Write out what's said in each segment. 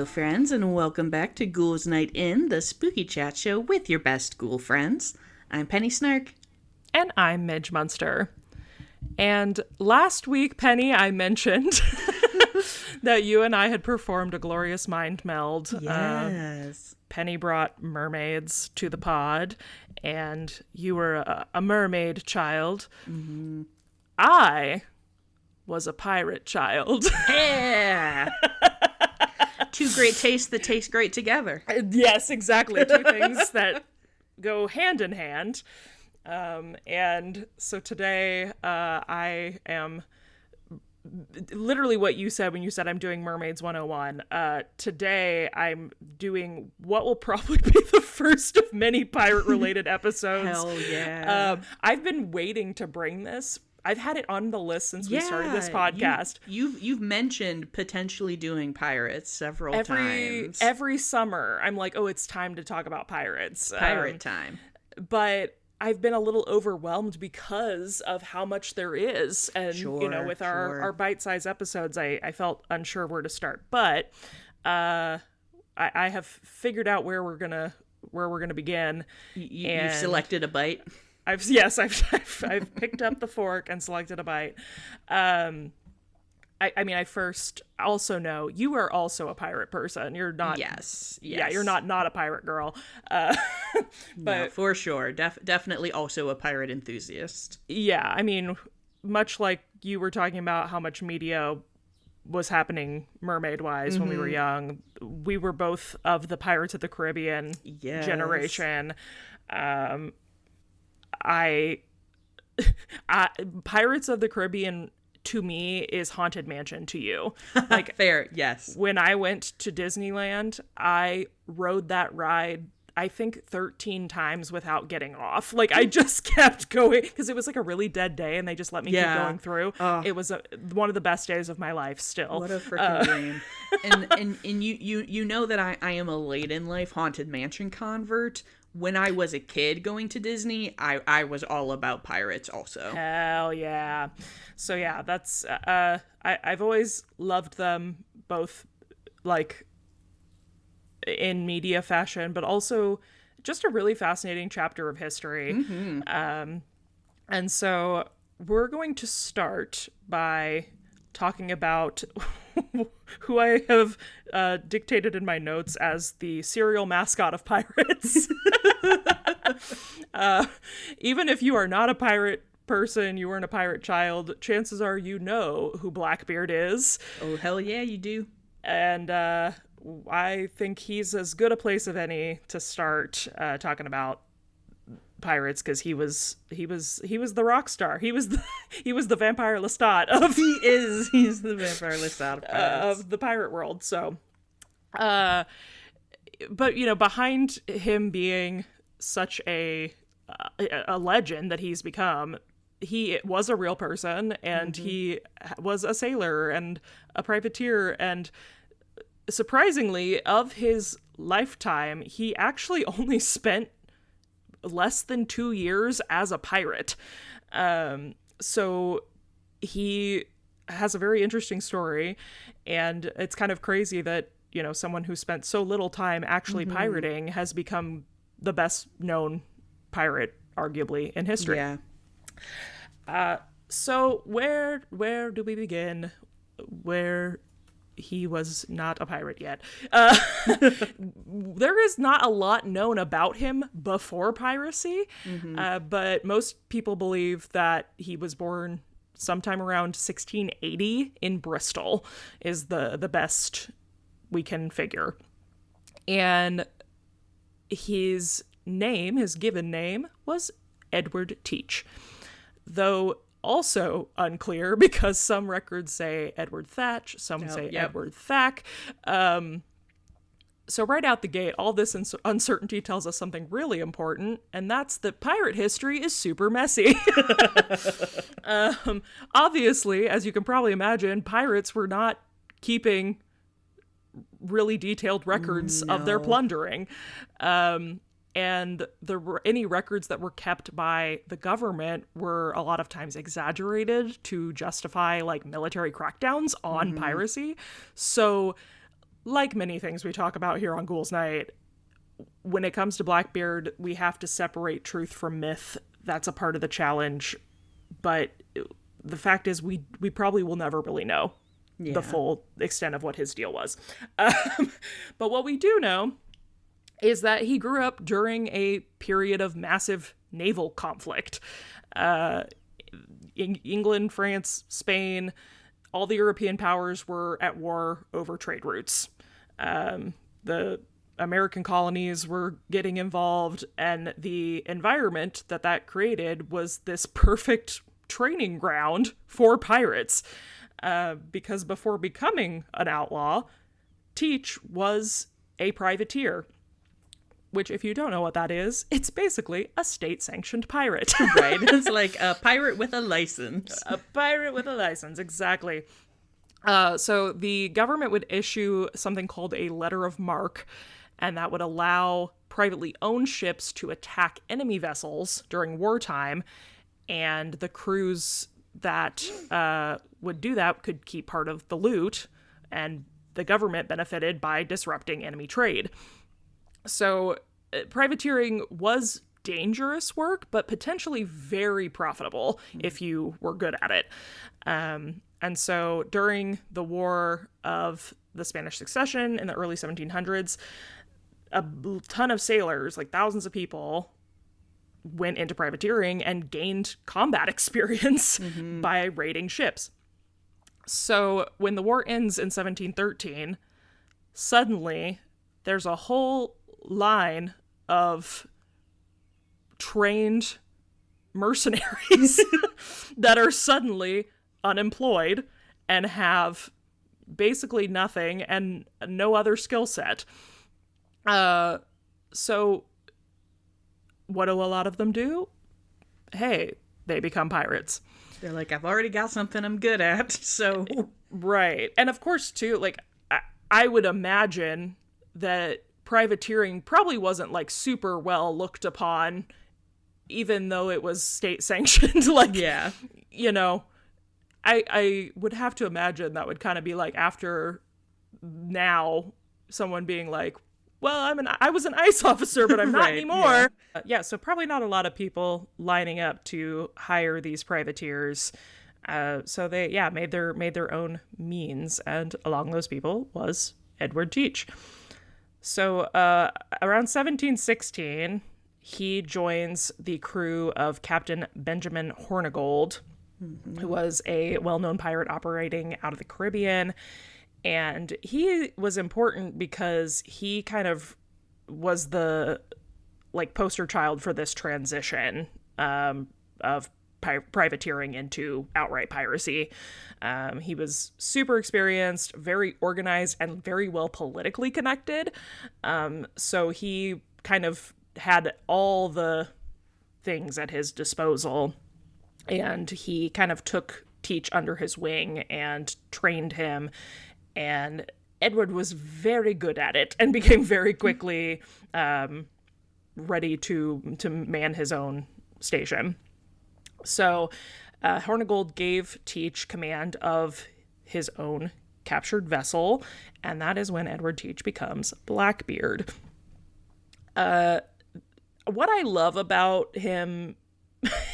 Hello, friends, and welcome back to Ghouls Night In, the spooky chat show with your best ghoul friends. I'm Penny Snark. And I'm Midge Munster. And last week, Penny, I mentioned that you and I had performed a glorious mind meld. Yes. Penny brought mermaids to the pod, and you were a mermaid child. Mm-hmm. I was a pirate child. Yeah. Two great tastes that taste great together. Yes, exactly. Two things that go hand in hand. And so today I am literally what you said when you said I'm doing Mermaids 101. Today I'm doing what will probably be the first of many pirate-related episodes. Hell yeah. I've been waiting to bring this. I've had it on the list since we started this podcast. You've mentioned potentially doing pirates several times. Every summer, I'm like, oh, it's time to talk about pirates. Pirate time. But I've been a little overwhelmed because of how much there is. And, with our bite-sized episodes, I felt unsure where to start. But I have figured out where we're gonna begin. You've selected a bite? I've picked up the fork and selected a bite. I first also know you are also a pirate person. You're not. Yes. Yeah, you're not a pirate girl. But no, for sure, definitely also a pirate enthusiast. Yeah, I mean, much like you were talking about how much media was happening mermaid-wise when we were young, we were both of the Pirates of the Caribbean generation. Pirates of the Caribbean to me is Haunted Mansion to you. Like, fair, yes. When I went to Disneyland, I rode that ride I think 13 times without getting off. Like, I just kept going because it was like a really dead day and they just let me keep going through. It was one of the best days of my life still. What a freaking dream. And you know that I am a late in life Haunted Mansion convert. When I was a kid going to Disney, I was all about pirates also. Hell yeah. So yeah, that's I've always loved them both, like, in media fashion, but also just a really fascinating chapter of history. And so we're going to start by talking about who I have dictated in my notes as the serial mascot of pirates. Even if you are not a pirate person, you weren't a pirate child, chances are you know who Blackbeard is. Oh, hell yeah, you do. And I think he's as good a place of any to start talking about pirates, because he was the rock star. He was the Vampire Lestat of he's the Vampire Lestat of pirates. Of the pirate world. So, but behind him being such a legend that he's become, he was a real person, and he was a sailor and a privateer, and surprisingly, of his lifetime, he actually only spent less than 2 years as a pirate. So he has a very interesting story, and it's kind of crazy that, someone who spent so little time actually pirating has become the best known pirate, arguably, in history. Yeah. So where do we begin? Where he was not a pirate yet. There is not a lot known about him before piracy, but most people believe that he was born sometime around 1680 in Bristol is the best we can figure. And his given name was Edward Teach, though also unclear because some records say Edward Thatch, some say Edward Thack. So right out the gate, all this uncertainty tells us something really important, and that's that pirate history is super messy. Obviously, as you can probably imagine, pirates were not keeping really detailed records of their plundering. And any records that were kept by the government were a lot of times exaggerated to justify, like, military crackdowns on piracy. So like many things we talk about here on Ghouls Night, when it comes to Blackbeard, we have to separate truth from myth. That's a part of the challenge. But the fact is, we probably will never really know the full extent of what his deal was. But what we do know is that he grew up during a period of massive naval conflict. England, France, Spain, all the European powers were at war over trade routes. The American colonies were getting involved, and the environment that created was this perfect training ground for pirates. Because before becoming an outlaw, Teach was a privateer. Which, if you don't know what that is, it's basically a state-sanctioned pirate. Right. It's like a pirate with a license. A pirate with a license, exactly. So the government would issue something called a letter of marque, and that would allow privately owned ships to attack enemy vessels during wartime, and the crews that would do that could keep part of the loot, and the government benefited by disrupting enemy trade. So privateering was dangerous work, but potentially very profitable if you were good at it. And so during the War of the Spanish Succession in the early 1700s, a ton of sailors, like thousands of people, went into privateering and gained combat experience by raiding ships. So when the war ends in 1713, suddenly there's a whole line of trained mercenaries that are suddenly unemployed and have basically nothing and no other skill set. So what do a lot of them do? Hey, they become pirates. They're like, I've already got something I'm good at, so... Right. And of course, too, like, I would imagine that privateering probably wasn't, like, super well looked upon, even though it was state sanctioned. Like, yeah, you know, I would have to imagine that would kind of be like after now someone being like, well, I was an ICE officer, but I'm not anymore. Yeah, so probably not a lot of people lining up to hire these privateers. So they, made their own means, and along those people was Edward Teach. So around 1716, he joins the crew of Captain Benjamin Hornigold, who was a well-known pirate operating out of the Caribbean. And he was important because he kind of was the, like, poster child for this transition of privateering into outright piracy. He was super experienced, very organized, and very well politically connected. So he kind of had all the things at his disposal, and he kind of took Teach under his wing and trained him. And Edward was very good at it and became very quickly ready to man his own station. So Hornigold gave Teach command of his own captured vessel, and that is when Edward Teach becomes Blackbeard. What I love about him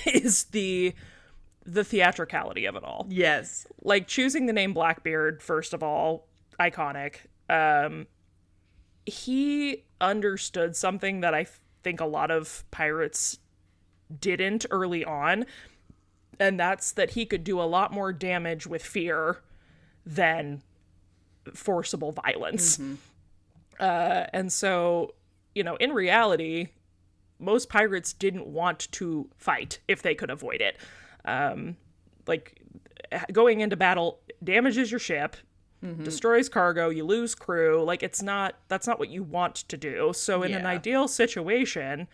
is the theatricality of it all. Yes. Like, choosing the name Blackbeard, first of all, iconic. He understood something that I think a lot of pirates didn't early on, and that's that he could do a lot more damage with fear than forcible violence. And so, you know, in reality, most pirates didn't want to fight if they could avoid it. Like, going into battle damages your ship, destroys cargo, you lose crew. Like, that's not what you want to do. So in an ideal situation,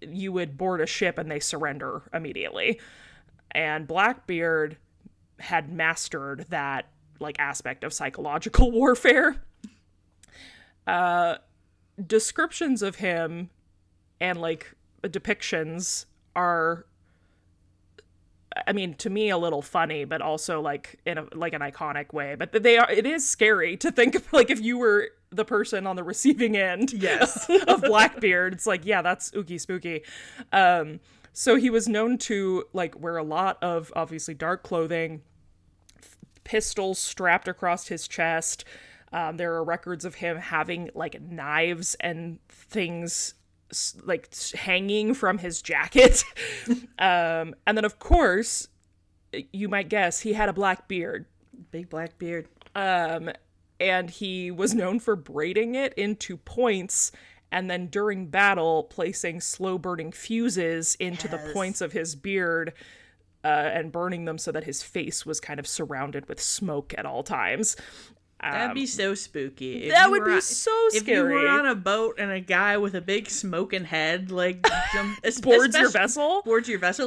you would board a ship and they surrender immediately. And Blackbeard had mastered that, like, aspect of psychological warfare. Descriptions of him and, like, depictions are I mean, to me, a little funny, but also like in an iconic way. But it is scary to think of, like, if you were the person on the receiving end Yes. of Blackbeard. It's like, yeah, that's ooky spooky. So he was known to like wear a lot of obviously dark clothing, pistols strapped across his chest. There are records of him having like knives and things like hanging from his jacket. And then of course, you might guess, he had a black beard. Big black beard. And he was known for braiding it into points and then during battle placing slow burning fuses into the points of his beard and burning them so that his face was kind of surrounded with smoke at all times. That'd be so spooky. That would be so scary. If you were on a boat and a guy with a big smoking head, like, boards your vessel,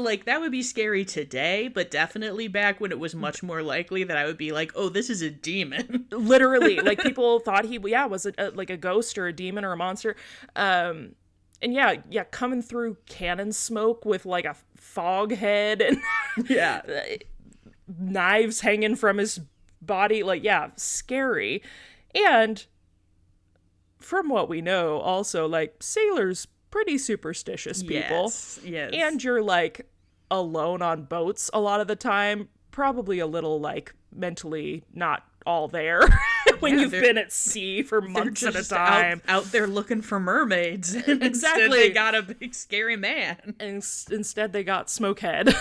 like, that would be scary today, but definitely back when it was much more likely that I would be like, oh, this is a demon. Literally, like, people thought he was like a ghost or a demon or a monster. And yeah, coming through cannon smoke with like a fog head and knives hanging from his body, like, yeah, scary. And from what we know, also, like, sailors, pretty superstitious people. Yes. And you're like alone on boats a lot of the time, probably a little like mentally not all there when you've been at sea for months at a time. Out there looking for mermaids. And exactly. Instead they got a big scary man. And instead they got Smokehead.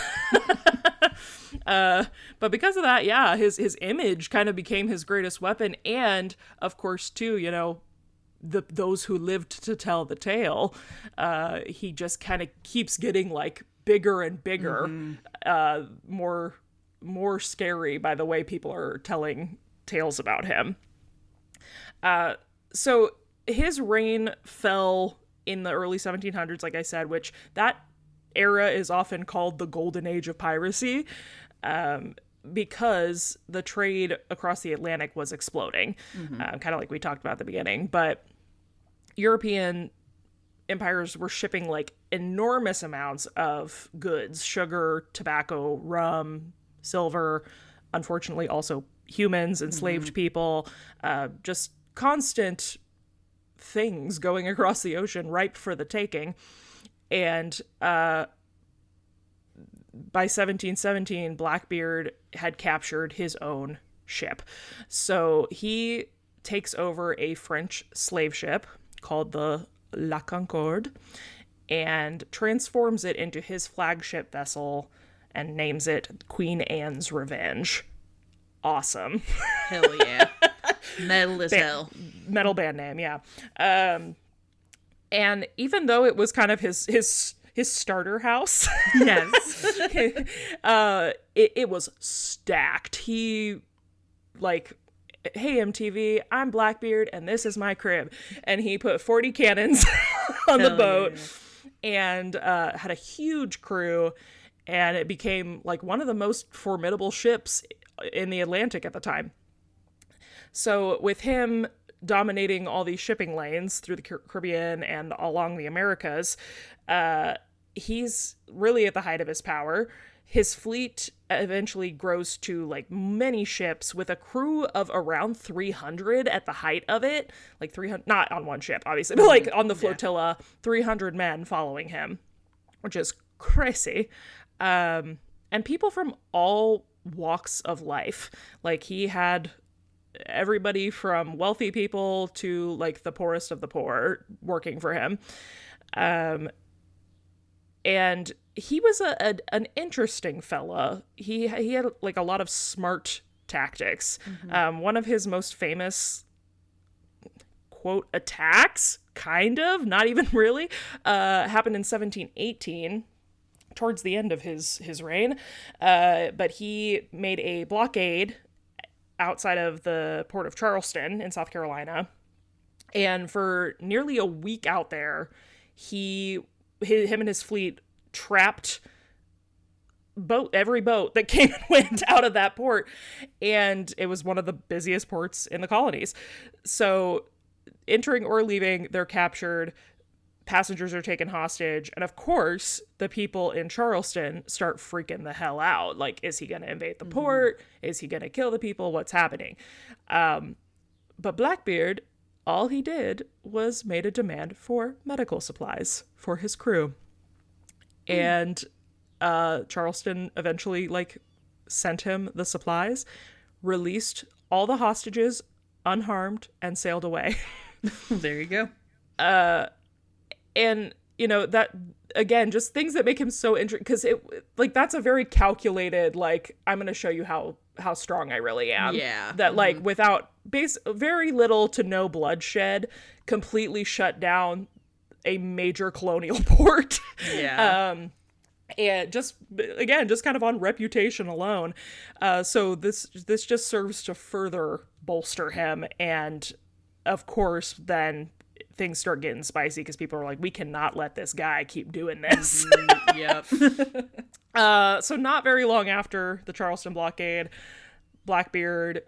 But because of that, yeah, his image kind of became his greatest weapon. And of course, too, you know, those who lived to tell the tale, he just kind of keeps getting like bigger and bigger, more scary by the way people are telling tales about him. So his reign fell in the early 1700s, like I said, which that era is often called the golden age of piracy, because the trade across the Atlantic was exploding, kind of like we talked about at the beginning. But European empires were shipping like enormous amounts of goods, sugar, tobacco, rum, silver, unfortunately also humans, enslaved people, just constant things going across the ocean ripe for the taking. And by 1717, Blackbeard had captured his own ship. So he takes over a French slave ship called the La Concorde and transforms it into his flagship vessel and names it Queen Anne's Revenge. Awesome. Hell yeah. Metal as hell. Metal band name, yeah. And even though it was kind of his starter house, yes, it was stacked. He, like, hey MTV, I'm Blackbeard and this is my crib, and he put 40 cannons on the boat, and had a huge crew, and it became like one of the most formidable ships in the Atlantic at the time. So with him dominating all these shipping lanes through the Caribbean and along the Americas, he's really at the height of his power. His fleet eventually grows to like many ships with a crew of around 300 at the height of it. Like 300, not on one ship, obviously, but like on the flotilla, 300 men following him, which is crazy. And people from all walks of life. Like, he had everybody from wealthy people to like the poorest of the poor working for him. And he was an interesting fella. He had like a lot of smart tactics. One of his most famous quote attacks, kind of, not even really, happened in 1718, towards the end of his reign. But he made a blockade outside of the port of Charleston in South Carolina. And for nearly a week out there, him and his fleet trapped every boat that came and went out of that port. And it was one of the busiest ports in the colonies. So entering or leaving, they're captured. passengers are taken hostage. And of course, the people in Charleston start freaking the hell out. Like, is he going to invade the port? Is he going to kill the people? What's happening? But Blackbeard, all he did was made a demand for medical supplies for his crew. And Charleston eventually, like, sent him the supplies, released all the hostages unharmed, and sailed away. There you go. And, you know, that, again, just things that make him so interesting, because it, like, that's a very calculated, like, I'm going to show you how strong I really am. Yeah. That, like, without very little to no bloodshed, completely shut down a major colonial port. Yeah. And just, again, just kind of on reputation alone. So this just serves to further bolster him. And, of course, then things start getting spicy because people are like, we cannot let this guy keep doing this. Yep. So not very long after the Charleston blockade, Blackbeard,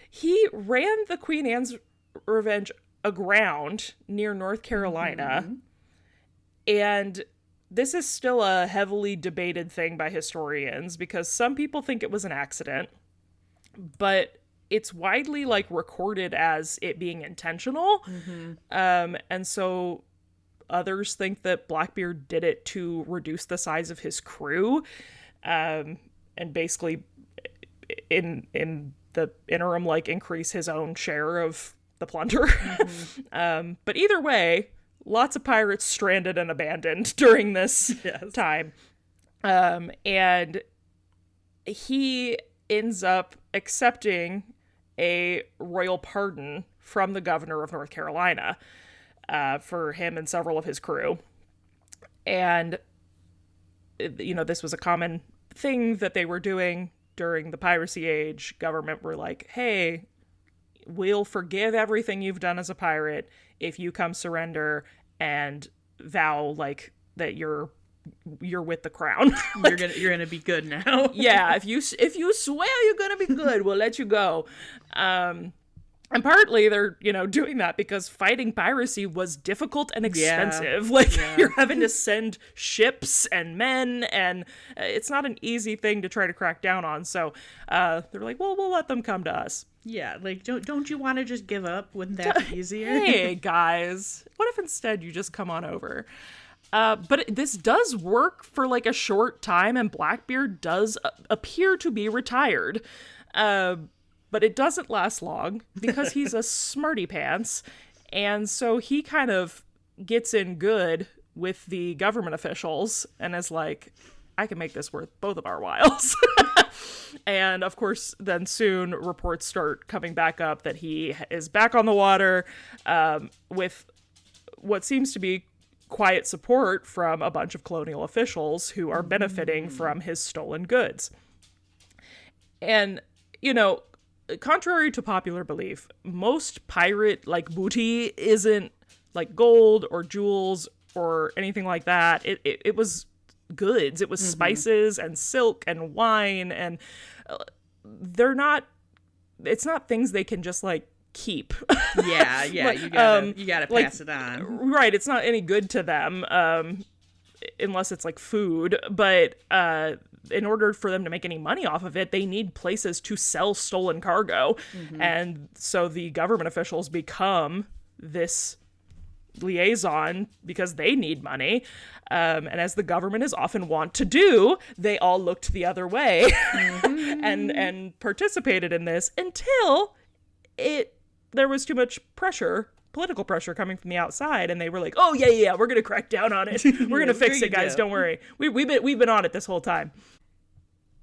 he ran the Queen Anne's Revenge aground near North Carolina. And this is still a heavily debated thing by historians because some people think it was an accident, but it's widely, like, recorded as it being intentional. And so others think that Blackbeard did it to reduce the size of his crew, and basically in the interim, like, increase his own share of the plunder. But either way, lots of pirates stranded and abandoned during this time. And he ends up accepting a royal pardon from the governor of North Carolina for him and several of his crew. And, you know, this was a common thing that they were doing during the piracy age. Government were like, hey, we'll forgive everything you've done as a pirate if you come surrender and vow, like, that you're with the crown. Like, you're gonna be good now. Yeah, if you swear you're gonna be good, we'll let you go. And partly they're, you know, doing that because fighting piracy was difficult and expensive. You're having to send ships and men, and it's not an easy thing to try to crack down on. So they're like, well, we'll let them come to us. Yeah, like, don't you want to just give up? Wouldn't that be easier? Hey, guys, what if instead you just come on over? But this does work for, like, a short time, and Blackbeard does appear to be retired. But it doesn't last long because he's a smarty pants. And so he kind of gets in good with the government officials and is like, I can make this worth both of our whiles. And of course, then soon reports start coming back up that he is back on the water with what seems to be quiet support from a bunch of colonial officials who are benefiting from his stolen goods. And, you know, contrary to popular belief, most pirate, like, booty isn't, like, gold or jewels or anything like that. It was goods. It was spices and silk and wine, and it's not things they can just, like, keep. Yeah, like, you gotta pass it on. Right, it's not any good to them, unless it's, like, food, but in order for them to make any money off of it, they need places to sell stolen cargo. And so the government officials become this liaison because they need money. And as the government is often wont to do, they all looked the other way and participated in this until there was too much pressure, political pressure coming from the outside, and they were like, "Oh yeah, we're gonna crack down on it. We're gonna fix it, guys. Don't worry. We've been on it this whole time."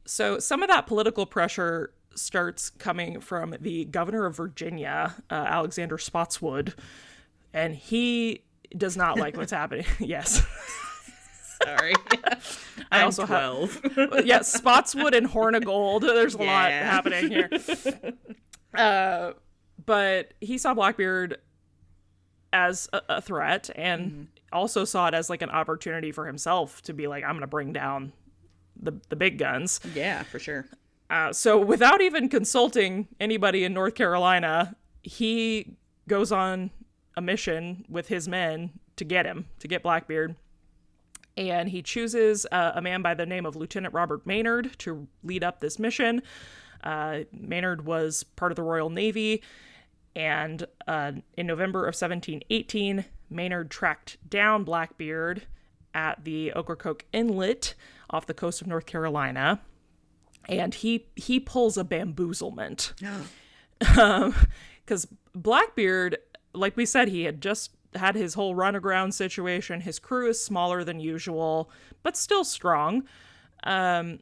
So some of that political pressure starts coming from the governor of Virginia, Alexander Spotswood, and he does not like what's happening. Yes. Sorry. I also 12. have Spotswood and Horn of Gold. There's a lot happening here. But he saw Blackbeard as a threat and also saw it as, like, an opportunity for himself to be like, I'm going to bring down the big guns. Yeah, for sure. So without even consulting anybody in North Carolina, he goes on a mission with his men to get Blackbeard. And he chooses a man by the name of Lieutenant Robert Maynard to lead up this mission. Maynard was part of the Royal Navy, and in November of 1718, Maynard tracked down Blackbeard at the Ocracoke Inlet off the coast of North Carolina, and he pulls a bamboozlement. Because Blackbeard, like we said, he had just had his whole run aground situation. His crew is smaller than usual, but still strong. The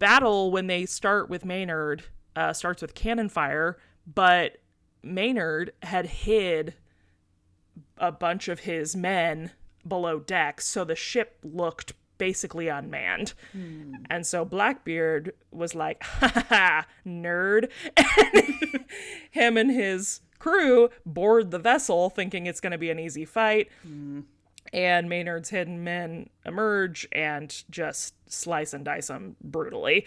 battle, when they start with Maynard, starts with cannon fire, but Maynard had hid a bunch of his men below deck, so the ship looked basically unmanned. And so Blackbeard was like, ha ha, nerd. And him and his crew board the vessel thinking it's going to be an easy fight. And Maynard's hidden men emerge and just slice and dice him brutally.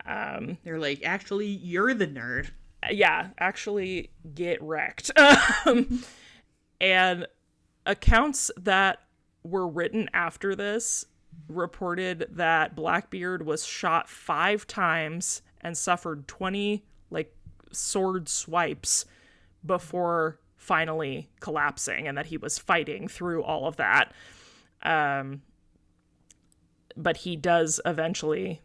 They're like, actually, you're the nerd. Yeah, actually get wrecked. And accounts that were written after this reported that Blackbeard was shot 5 times and suffered 20 sword swipes before finally collapsing, and that he was fighting through all of that. But he does eventually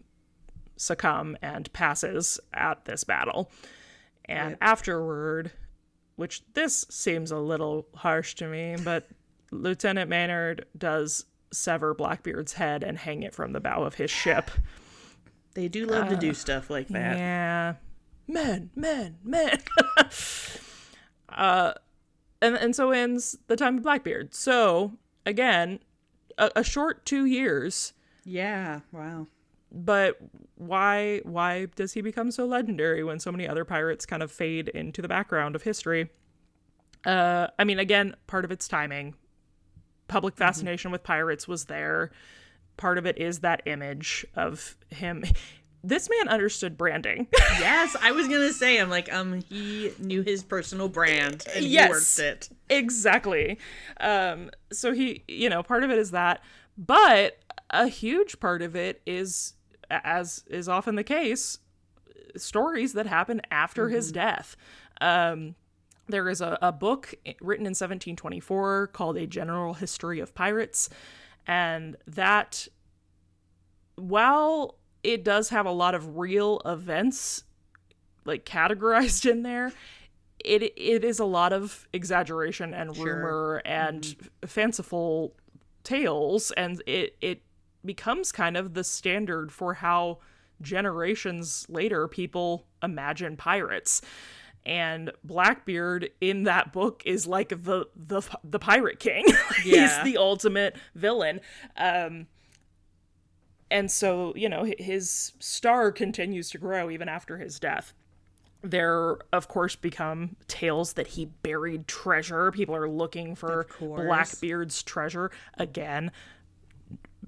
succumb and passes at this battle. And afterward, which this seems a little harsh to me, but Lieutenant Maynard does sever Blackbeard's head and hang it from the bow of his ship. They do love to do stuff like that. Yeah. Men. And so ends the time of Blackbeard. So, again, a short 2 years. Yeah, wow. But why does he become so legendary when so many other pirates kind of fade into the background of history? I mean, again, part of it's timing. Public fascination with pirates was there. Part of it is that image of him. This man understood branding. Yes, I was gonna say, I'm like, he knew his personal brand and he worked it. Exactly. So he, part of it is that, but a huge part of it is, as is often the case, stories that happen after his death. There is a book written in 1724 called A General History of Pirates, and that, while it does have a lot of real events categorized in there, it is a lot of exaggeration and rumor and fanciful tales, and it becomes kind of the standard for how generations later people imagine pirates. And Blackbeard in that book is like the pirate king. He's the ultimate villain. And so, his star continues to grow even after his death. There, of course, become tales that he buried treasure. People are looking for Blackbeard's treasure. Again,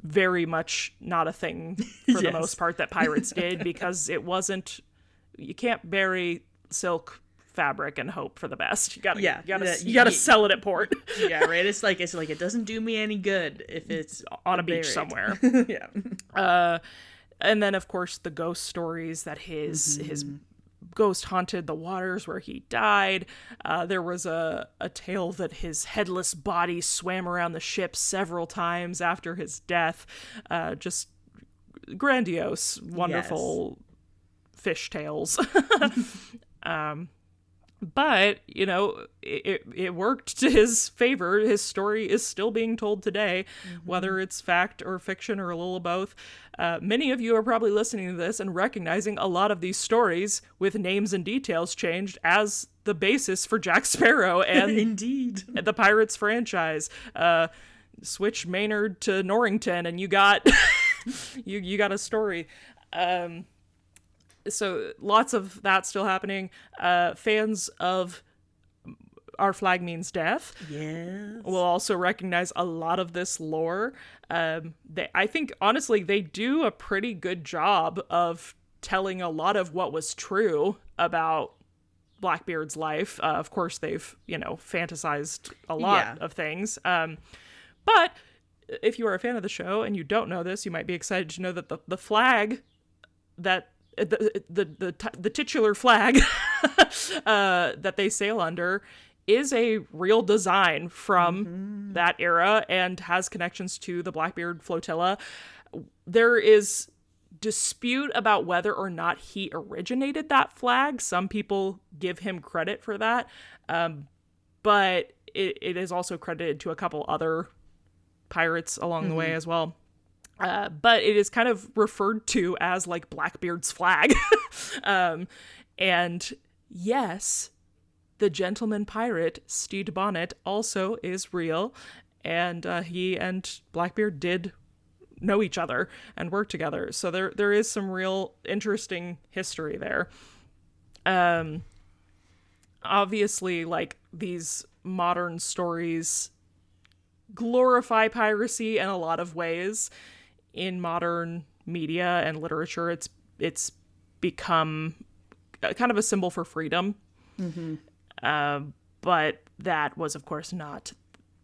very much not a thing for the most part that pirates did, because you can't bury silk fabric and hope for the best. You gotta sell it at port. Yeah, right. It's like it doesn't do me any good if it's on a beach somewhere. And then of course the ghost stories that his ghost haunted the waters where he died. There was a tale that his headless body swam around the ship several times after his death. Just grandiose, wonderful fish tales. But, it worked to his favor. His story is still being told today, whether it's fact or fiction or a little of both. Many of you are probably listening to this and recognizing a lot of these stories with names and details changed as the basis for Jack Sparrow and indeed the Pirates franchise. Switch Maynard to Norrington and you got you got a story. So lots of that still happening. Fans of Our Flag Means Death will also recognize a lot of this lore. I think, honestly, they do a pretty good job of telling a lot of what was true about Blackbeard's life. Of course, they've, fantasized a lot of things. But if you are a fan of the show and you don't know this, you might be excited to know that the flag that the titular flag that they sail under is a real design from that era and has connections to the Blackbeard flotilla. There is dispute about whether or not he originated that flag. Some people give him credit for that, but it is also credited to a couple other pirates along the way as well. But it is kind of referred to as like Blackbeard's flag. And yes, the gentleman pirate Stede Bonnet also is real, and he and Blackbeard did know each other and work together. So there is some real interesting history there. Obviously, like, these modern stories glorify piracy in a lot of ways. In modern media and literature, it's become kind of a symbol for freedom. But that was, of course, not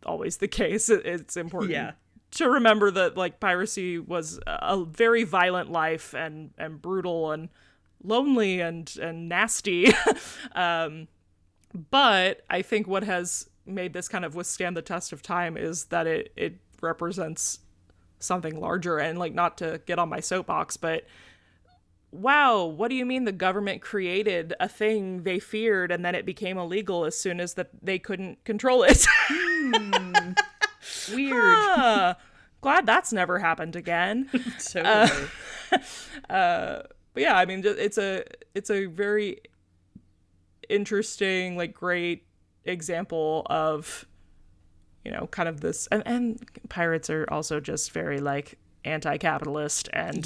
always the case. It's important to remember that, like, piracy was a very violent life and brutal and lonely and nasty. But I think what has made this kind of withstand the test of time is that it represents something larger. And, like, not to get on my soapbox, but wow, what do you mean the government created a thing they feared and then it became illegal as soon as they couldn't control it? Weird. Glad that's never happened again. Totally. But yeah, I mean, it's a very interesting, like, great example of, kind of this, and pirates are also just very, like, anti-capitalist and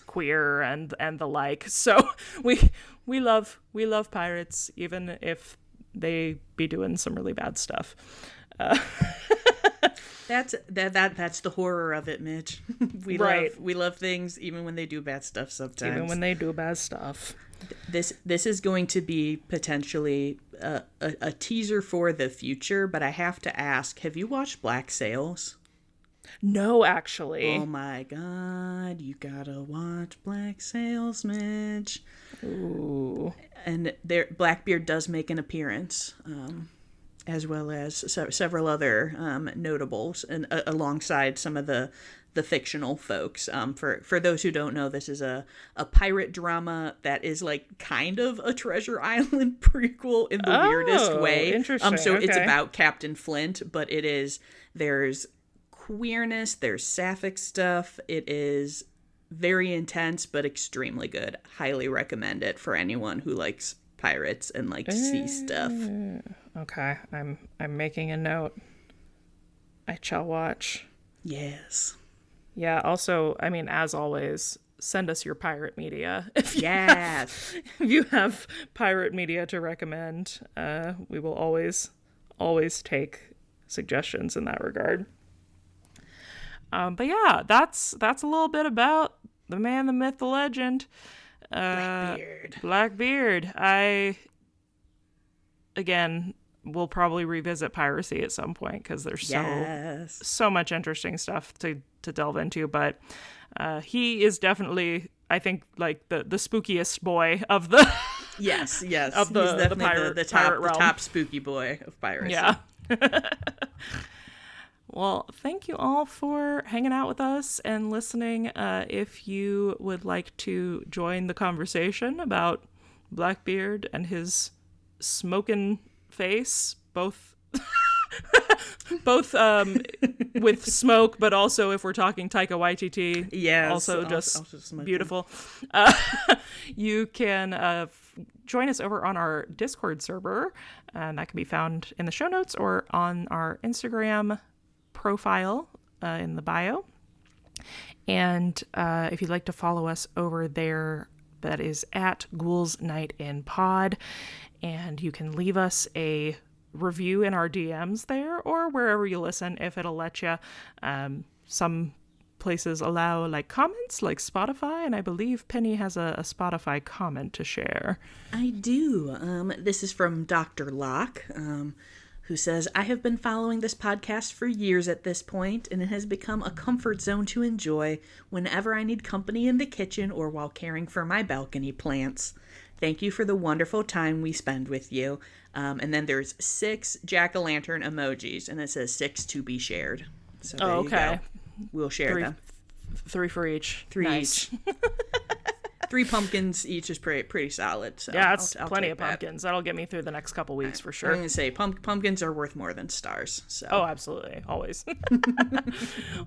queer and the like. So we love pirates, even if they be doing some really bad stuff. That's the horror of it, Mitch. We love things even when they do bad stuff sometimes. Even when they do bad stuff. This is going to be potentially a teaser for the future, but I have to ask, have you watched Black Sails? No, actually. Oh my god, you gotta watch Black Sails, Midge. Ooh. And Blackbeard does make an appearance, as well as several other notables, and alongside some of the fictional folks. For those who don't know, this is a pirate drama that is, like, kind of a Treasure Island prequel in the weirdest way. Interesting. So okay. It's about Captain Flint, but there's queerness, there's sapphic stuff. It is very intense, but extremely good. Highly recommend it for anyone who likes pirates and likes sea stuff. Okay, I'm making a note. I shall watch. Yes. Yeah, also, I mean, as always, send us your pirate media. If you have pirate media to recommend, we will always take suggestions in that regard. But yeah, that's a little bit about the man, the myth, the legend. Blackbeard. We'll probably revisit piracy at some point because there's so much interesting stuff to delve into. But he is definitely, I think, like the spookiest boy of the yes of the pirate the realm. top spooky boy of piracy. Yeah. Well, thank you all for hanging out with us and listening. If you would like to join the conversation about Blackbeard and his smoking face, both with smoke, but also if we're talking Taika Waititi, also beautiful. You can join us over on our Discord server, and that can be found in the show notes or on our Instagram profile in the bio. And if you'd like to follow us over there, that is at Ghouls Night in Pod, and you can leave us a review in our DMs there or wherever you listen if it'll let you. Some places allow like comments, like Spotify, and I believe Penny has a Spotify comment to share. I do. This is from Dr. Locke, who says, I have been following this podcast for years at this point, and it has become a comfort zone to enjoy whenever I need company in the kitchen or while caring for my balcony plants. Thank you for the wonderful time we spend with you. And then there's 6 jack-o'-lantern emojis, and it says 6 to be shared. So there you go. We'll share them. 3 for each. 3 nice. each. 3 pumpkins each is pretty solid. So yeah, that's I'll plenty take of pumpkins. That'll get me through the next couple weeks for sure. I'm going to say pumpkins are worth more than stars. So. Oh, absolutely. Always.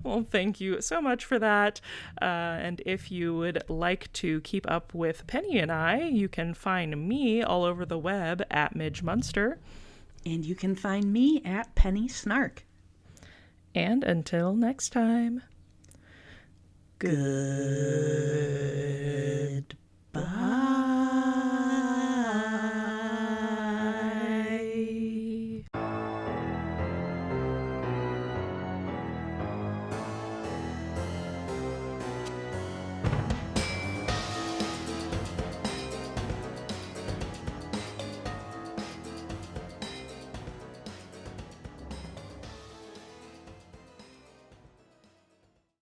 Well, thank you so much for that. And if you would like to keep up with Penny and I, you can find me all over the web at Midge Munster. And you can find me at Penny Snark. And until next time, good.